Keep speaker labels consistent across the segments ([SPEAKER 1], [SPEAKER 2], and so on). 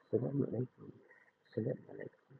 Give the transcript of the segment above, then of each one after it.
[SPEAKER 1] Assalamualaikum. Assalamualaikum.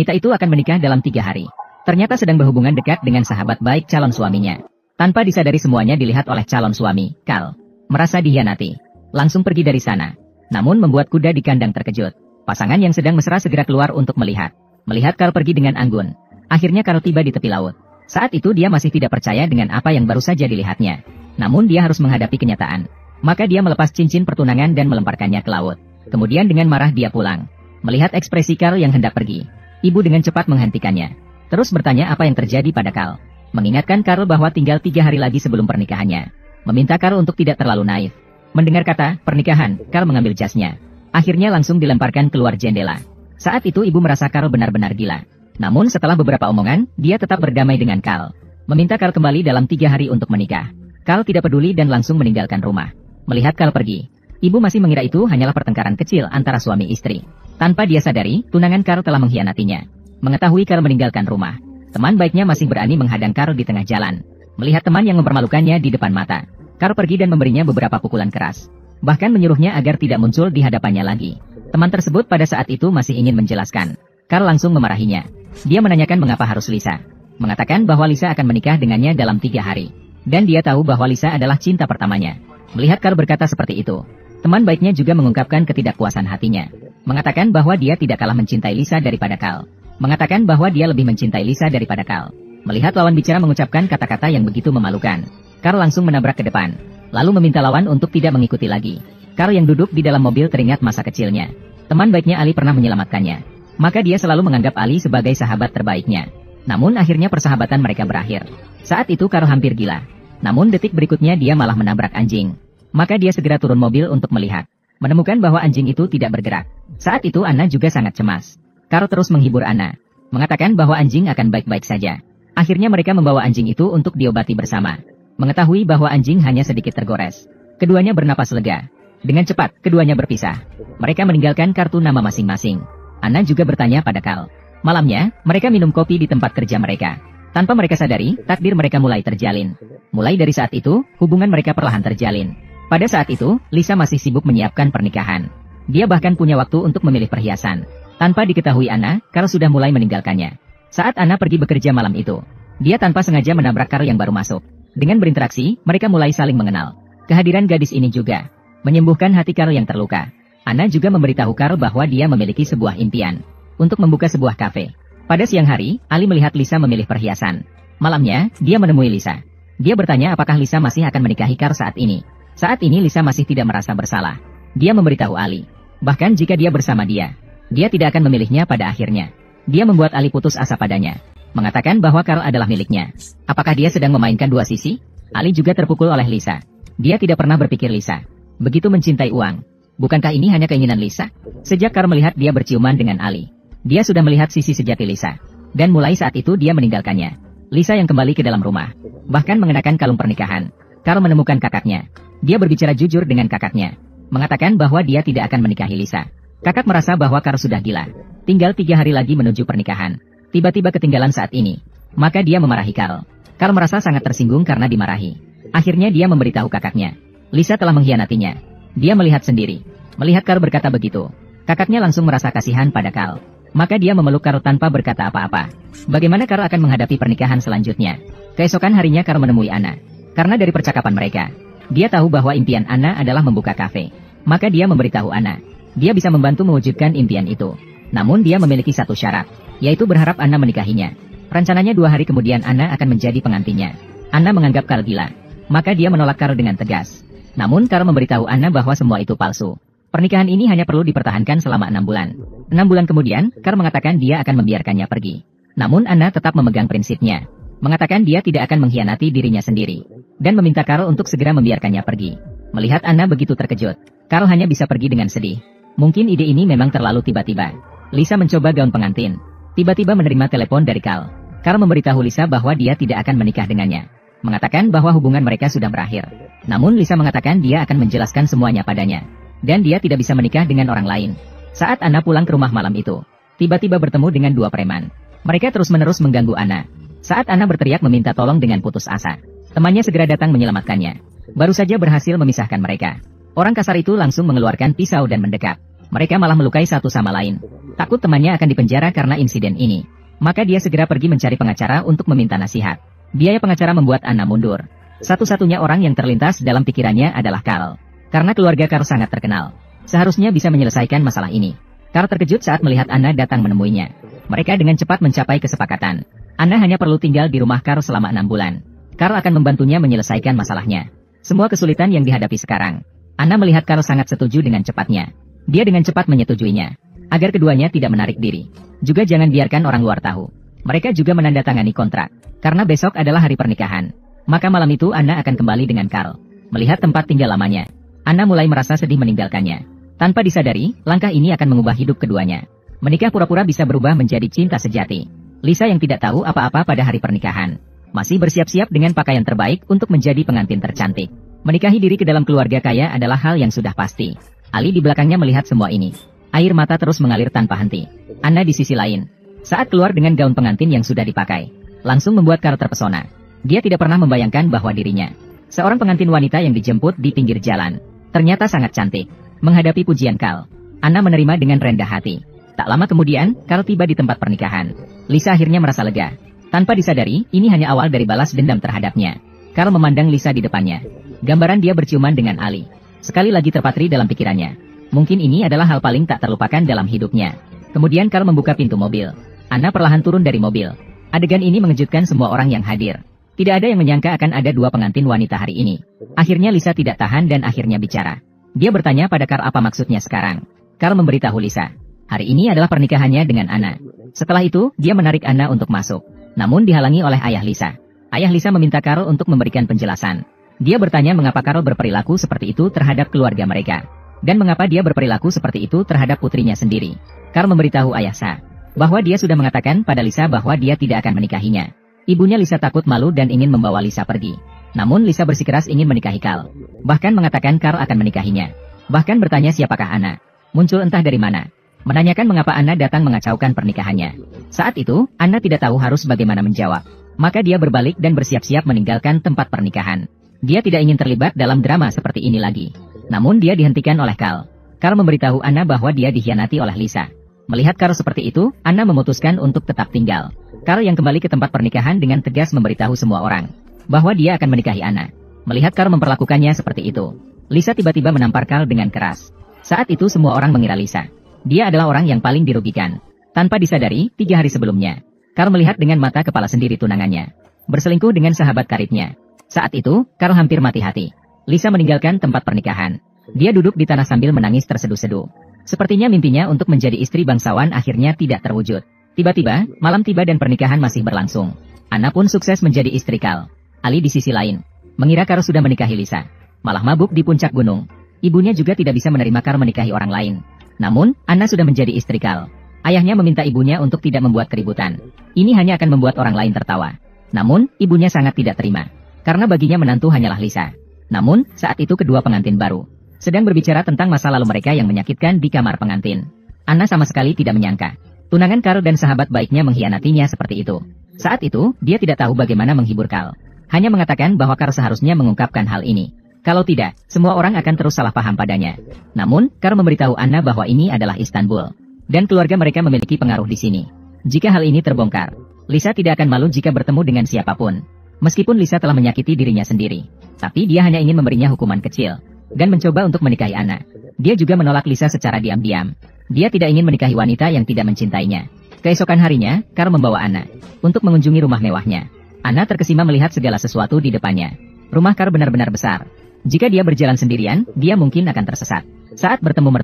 [SPEAKER 2] Wanita itu akan menikah dalam 3 hari. Ternyata sedang berhubungan dekat dengan sahabat baik calon suaminya. Tanpa disadari semuanya dilihat oleh calon suami, Carl. Merasa dihianati. Langsung pergi dari sana. Namun membuat kuda di kandang terkejut. Pasangan yang sedang mesra segera keluar untuk melihat. Melihat Carl pergi dengan anggun. Akhirnya Carl tiba di tepi laut. Saat itu dia masih tidak percaya dengan apa yang baru saja dilihatnya. Namun dia harus menghadapi kenyataan. Maka dia melepas cincin pertunangan dan melemparkannya ke laut. Kemudian dengan marah dia pulang. Melihat ekspresi Carl yang hendak pergi. Ibu dengan cepat menghentikannya. Terus bertanya apa yang terjadi pada Carl. Mengingatkan Carl bahwa tinggal 3 hari lagi sebelum pernikahannya. Meminta Carl untuk tidak terlalu naif. Mendengar kata pernikahan, Carl mengambil jasnya. Akhirnya langsung dilemparkan keluar jendela. Saat itu ibu merasa Carl benar-benar gila. Namun setelah beberapa omongan, dia tetap berdamai dengan Carl. Meminta Carl kembali dalam 3 hari untuk menikah. Carl tidak peduli dan langsung meninggalkan rumah. Melihat Carl pergi, ibu masih mengira itu hanyalah pertengkaran kecil antara suami istri. Tanpa dia sadari, tunangan Carl telah mengkhianatinya. Mengetahui Carl meninggalkan rumah, teman baiknya masih berani menghadang Carl di tengah jalan. Melihat teman yang mempermalukannya di depan mata, Carl pergi dan memberinya beberapa pukulan keras. Bahkan menyuruhnya agar tidak muncul di hadapannya lagi. Teman tersebut pada saat itu masih ingin menjelaskan. Carl langsung memarahinya. Dia menanyakan mengapa harus Lisa. Mengatakan bahwa Lisa akan menikah dengannya dalam 3 hari. Dan dia tahu bahwa Lisa adalah cinta pertamanya. Melihat Carl berkata seperti itu, teman baiknya juga mengungkapkan ketidakpuasan hatinya. Mengatakan bahwa dia tidak kalah mencintai Lisa daripada Carl. Mengatakan bahwa dia lebih mencintai Lisa daripada Carl. Melihat lawan bicara mengucapkan kata-kata yang begitu memalukan, Carl langsung menabrak ke depan. Lalu meminta lawan untuk tidak mengikuti lagi. Carl yang duduk di dalam mobil teringat masa kecilnya. Teman baiknya Ali pernah menyelamatkannya. Maka dia selalu menganggap Ali sebagai sahabat terbaiknya. Namun akhirnya persahabatan mereka berakhir. Saat itu Carl hampir gila. Namun detik berikutnya dia malah menabrak anjing. Maka dia segera turun mobil untuk melihat. Menemukan bahwa anjing itu tidak bergerak. Saat itu Anna juga sangat cemas. Carl terus menghibur Anna. Mengatakan bahwa anjing akan baik-baik saja. Akhirnya mereka membawa anjing itu untuk diobati bersama. Mengetahui bahwa anjing hanya sedikit tergores. Keduanya bernapas lega. Dengan cepat, keduanya berpisah. Mereka meninggalkan kartu nama masing-masing. Anna juga bertanya pada Carl. Malamnya, mereka minum kopi di tempat kerja mereka. Tanpa mereka sadari, takdir mereka mulai terjalin. Mulai dari saat itu, hubungan mereka perlahan terjalin. Pada saat itu, Lisa masih sibuk menyiapkan pernikahan. Dia bahkan punya waktu untuk memilih perhiasan. Tanpa diketahui Anna, Carl sudah mulai meninggalkannya. Saat Anna pergi bekerja malam itu, dia tanpa sengaja menabrak Carl yang baru masuk. Dengan berinteraksi, mereka mulai saling mengenal. Kehadiran gadis ini juga menyembuhkan hati Carl yang terluka. Anna juga memberitahu Carl bahwa dia memiliki sebuah impian untuk membuka sebuah kafe. Pada siang hari, Ali melihat Lisa memilih perhiasan. Malamnya, dia menemui Lisa. Dia bertanya apakah Lisa masih akan menikahi Carl saat ini. Saat ini Lisa masih tidak merasa bersalah. Dia memberitahu Ali. Bahkan jika dia bersama dia tidak akan memilihnya pada akhirnya. Dia membuat Ali putus asa padanya. Mengatakan bahwa Carl adalah miliknya. Apakah dia sedang memainkan dua sisi? Ali juga terpukul oleh Lisa. Dia tidak pernah berpikir Lisa begitu mencintai uang. Bukankah ini hanya keinginan Lisa? Sejak Carl melihat dia berciuman dengan Ali, dia sudah melihat sisi sejati Lisa. Dan mulai saat itu dia meninggalkannya. Lisa yang kembali ke dalam rumah, bahkan mengenakan kalung pernikahan. Carl menemukan kakaknya. Dia berbicara jujur dengan kakaknya. Mengatakan bahwa dia tidak akan menikahi Lisa. Kakak merasa bahwa Carl sudah gila. Tinggal 3 hari lagi menuju pernikahan. Tiba-tiba ketinggalan saat ini. Maka dia memarahi Carl. Carl merasa sangat tersinggung karena dimarahi. Akhirnya dia memberitahu kakaknya. Lisa telah mengkhianatinya. Dia melihat sendiri. Melihat Carl berkata begitu, kakaknya langsung merasa kasihan pada Carl. Maka dia memeluk Carl tanpa berkata apa-apa. Bagaimana Carl akan menghadapi pernikahan selanjutnya? Keesokan harinya Carl menemui Anna. Karena dari percakapan mereka, dia tahu bahwa impian Anna adalah membuka kafe. Maka dia memberitahu Anna. Dia bisa membantu mewujudkan impian itu. Namun dia memiliki satu syarat, yaitu berharap Anna menikahinya. Rencananya 2 hari kemudian Anna akan menjadi pengantinnya. Anna menganggap Carl gila. Maka dia menolak Carl dengan tegas. Namun Carl memberitahu Anna bahwa semua itu palsu. Pernikahan ini hanya perlu dipertahankan selama 6 bulan. 6 bulan kemudian, Carl mengatakan dia akan membiarkannya pergi. Namun Anna tetap memegang prinsipnya. Mengatakan dia tidak akan mengkhianati dirinya sendiri. Dan meminta Carl untuk segera membiarkannya pergi. Melihat Anna begitu terkejut, Carl hanya bisa pergi dengan sedih. Mungkin ide ini memang terlalu tiba-tiba. Lisa mencoba gaun pengantin. Tiba-tiba menerima telepon dari Carl. Carl memberitahu Lisa bahwa dia tidak akan menikah dengannya. Mengatakan bahwa hubungan mereka sudah berakhir. Namun Lisa mengatakan dia akan menjelaskan semuanya padanya. Dan dia tidak bisa menikah dengan orang lain. Saat Anna pulang ke rumah malam itu, tiba-tiba bertemu dengan 2 preman. Mereka terus-menerus mengganggu Anna. Saat Anna berteriak meminta tolong dengan putus asa, temannya segera datang menyelamatkannya. Baru saja berhasil memisahkan mereka. Orang kasar itu langsung mengeluarkan pisau dan mendekat. Mereka malah melukai satu sama lain. Takut temannya akan dipenjara karena insiden ini, maka dia segera pergi mencari pengacara untuk meminta nasihat. Biaya pengacara membuat Anna mundur. Satu-satunya orang yang terlintas dalam pikirannya adalah Carl. Karena keluarga Carl sangat terkenal. Seharusnya bisa menyelesaikan masalah ini. Carl terkejut saat melihat Anna datang menemuinya. Mereka dengan cepat mencapai kesepakatan. Anna hanya perlu tinggal di rumah Carl selama 6 bulan. Carl akan membantunya menyelesaikan masalahnya. Semua kesulitan yang dihadapi sekarang. Anna melihat Carl sangat setuju dengan cepatnya. Dia dengan cepat menyetujuinya. Agar keduanya tidak menarik diri. Juga jangan biarkan orang luar tahu. Mereka juga menandatangani kontrak. Karena besok adalah hari pernikahan. Maka malam itu Anna akan kembali dengan Carl. Melihat tempat tinggal lamanya, Anna mulai merasa sedih meninggalkannya. Tanpa disadari, langkah ini akan mengubah hidup keduanya. Menikah pura-pura bisa berubah menjadi cinta sejati. Lisa yang tidak tahu apa-apa pada hari pernikahan, masih bersiap-siap dengan pakaian terbaik untuk menjadi pengantin tercantik. Menikahi diri ke dalam keluarga kaya adalah hal yang sudah pasti. Ali di belakangnya melihat semua ini. Air mata terus mengalir tanpa henti. Anna di sisi lain, saat keluar dengan gaun pengantin yang sudah dipakai, langsung membuat Carl terpesona. Dia tidak pernah membayangkan bahwa dirinya, seorang pengantin wanita yang dijemput di pinggir jalan, ternyata sangat cantik. Menghadapi pujian Carl, Anna menerima dengan rendah hati. Tak lama kemudian, Carl tiba di tempat pernikahan. Lisa akhirnya merasa lega. Tanpa disadari, ini hanya awal dari balas dendam terhadapnya. Carl memandang Lisa di depannya. Gambaran dia berciuman dengan Ali. Sekali lagi terpatri dalam pikirannya. Mungkin ini adalah hal paling tak terlupakan dalam hidupnya. Kemudian Carl membuka pintu mobil. Anna perlahan turun dari mobil. Adegan ini mengejutkan semua orang yang hadir. Tidak ada yang menyangka akan ada dua pengantin wanita hari ini. Akhirnya Lisa tidak tahan dan akhirnya bicara. Dia bertanya pada Carl apa maksudnya sekarang. Carl memberitahu Lisa. Hari ini adalah pernikahannya dengan Anna. Setelah itu, dia menarik Anna untuk masuk. Namun dihalangi oleh ayah Lisa. Ayah Lisa meminta Carl untuk memberikan penjelasan. Dia bertanya mengapa Carl berperilaku seperti itu terhadap keluarga mereka. Dan mengapa dia berperilaku seperti itu terhadap putrinya sendiri. Carl memberitahu ayah Sa bahwa dia sudah mengatakan pada Lisa bahwa dia tidak akan menikahinya. Ibunya Lisa takut malu dan ingin membawa Lisa pergi. Namun Lisa bersikeras ingin menikahi Carl. Bahkan mengatakan Carl akan menikahinya. Bahkan bertanya siapakah Anna. Muncul entah dari mana. Menanyakan mengapa Anna datang mengacaukan pernikahannya. Saat itu, Anna tidak tahu harus bagaimana menjawab. Maka dia berbalik dan bersiap-siap meninggalkan tempat pernikahan. Dia tidak ingin terlibat dalam drama seperti ini lagi. Namun dia dihentikan oleh Carl. Carl memberitahu Anna bahwa dia dikhianati oleh Lisa. Melihat Carl seperti itu, Anna memutuskan untuk tetap tinggal. Carl yang kembali ke tempat pernikahan dengan tegas memberitahu semua orang bahwa dia akan menikahi Anna. Melihat Carl memperlakukannya seperti itu, Lisa tiba-tiba menampar Carl dengan keras. Saat itu semua orang mengira Lisa. Dia adalah orang yang paling dirugikan. Tanpa disadari, 3 hari sebelumnya, Carl melihat dengan mata kepala sendiri tunangannya berselingkuh dengan sahabat karibnya. Saat itu, Carl hampir mati hati. Lisa meninggalkan tempat pernikahan. Dia duduk di tanah sambil menangis terseduh-seduh. Sepertinya mimpinya untuk menjadi istri bangsawan akhirnya tidak terwujud. Tiba-tiba, malam tiba dan pernikahan masih berlangsung. Anna pun sukses menjadi istri Carl. Ali di sisi lain, mengira Carl sudah menikahi Lisa. Malah mabuk di puncak gunung. Ibunya juga tidak bisa menerima Carl menikahi orang lain. Namun, Anna sudah menjadi istri Carl. Ayahnya meminta ibunya untuk tidak membuat keributan. Ini hanya akan membuat orang lain tertawa. Namun, ibunya sangat tidak terima. Karena baginya menantu hanyalah Lisa. Namun, saat itu kedua pengantin baru sedang berbicara tentang masa lalu mereka yang menyakitkan di kamar pengantin. Anna sama sekali tidak menyangka tunangan Carl dan sahabat baiknya mengkhianatinya seperti itu. Saat itu, dia tidak tahu bagaimana menghibur Carl. Hanya mengatakan bahwa Carl seharusnya mengungkapkan hal ini. Kalau tidak, semua orang akan terus salah paham padanya. Namun, Carl memberitahu Anna bahwa ini adalah Istanbul. Dan keluarga mereka memiliki pengaruh di sini. Jika hal ini terbongkar, Lisa tidak akan malu jika bertemu dengan siapapun. Meskipun Lisa telah menyakiti dirinya sendiri. Tapi dia hanya ingin memberinya hukuman kecil. Dan mencoba untuk menikahi Anna. Dia juga menolak Lisa secara diam-diam. Dia tidak ingin menikahi wanita yang tidak mencintainya. Keesokan harinya, Carl membawa Anna untuk mengunjungi rumah mewahnya. Anna terkesima melihat segala sesuatu di depannya. Rumah Carl benar-benar besar. Jika dia berjalan sendirian, dia mungkin akan tersesat. Saat bertemu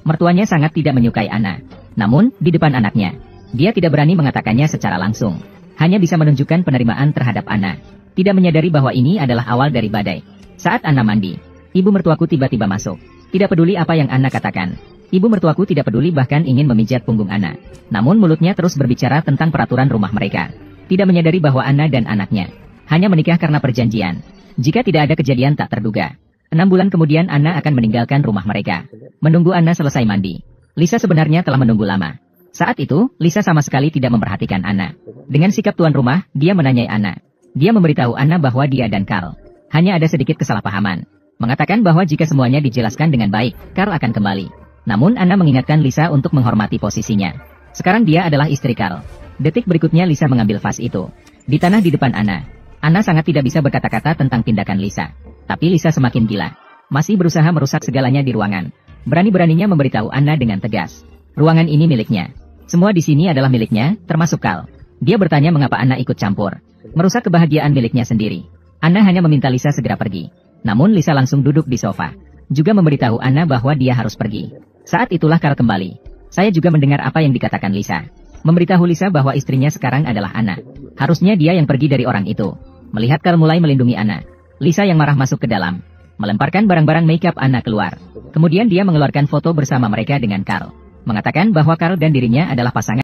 [SPEAKER 2] mertuanya sangat tidak menyukai Anna. Namun, di depan anaknya, dia tidak berani mengatakannya secara langsung. Hanya bisa menunjukkan penerimaan terhadap Anna. Tidak menyadari bahwa ini adalah awal dari badai. Saat Anna mandi, ibu mertuaku tiba-tiba masuk. Tidak peduli apa yang Anna katakan. Ibu mertuaku tidak peduli bahkan ingin memijat punggung Anna. Namun mulutnya terus berbicara tentang peraturan rumah mereka. Tidak menyadari bahwa Anna dan anaknya hanya menikah karena perjanjian. Jika tidak ada kejadian tak terduga, 6 bulan kemudian Anna akan meninggalkan rumah mereka. Menunggu Anna selesai mandi. Lisa sebenarnya telah menunggu lama. Saat itu, Lisa sama sekali tidak memperhatikan Anna. Dengan sikap tuan rumah, dia menanyai Anna. Dia memberitahu Anna bahwa dia dan Carl hanya ada sedikit kesalahpahaman. Mengatakan bahwa jika semuanya dijelaskan dengan baik, Carl akan kembali. Namun Anna mengingatkan Lisa untuk menghormati posisinya. Sekarang dia adalah istri Carl. Detik berikutnya Lisa mengambil vas itu. Di tanah di depan Anna. Anna sangat tidak bisa berkata-kata tentang tindakan Lisa. Tapi Lisa semakin gila. Masih berusaha merusak segalanya di ruangan. Berani-beraninya memberitahu Anna dengan tegas. Ruangan ini miliknya. Semua di sini adalah miliknya, termasuk Carl. Dia bertanya mengapa Anna ikut campur. Merusak kebahagiaan miliknya sendiri. Anna hanya meminta Lisa segera pergi. Namun Lisa langsung duduk di sofa. Juga memberitahu Anna bahwa dia harus pergi. Saat itulah Carl kembali. Saya juga mendengar apa yang dikatakan Lisa. Memberitahu Lisa bahwa istrinya sekarang adalah Anna. Harusnya dia yang pergi dari orang itu. Melihat Carl mulai melindungi Anna. Lisa yang marah masuk ke dalam. Melemparkan barang-barang makeup Anna keluar. Kemudian dia mengeluarkan foto bersama mereka dengan Carl. Mengatakan bahwa Carl dan dirinya adalah pasangan.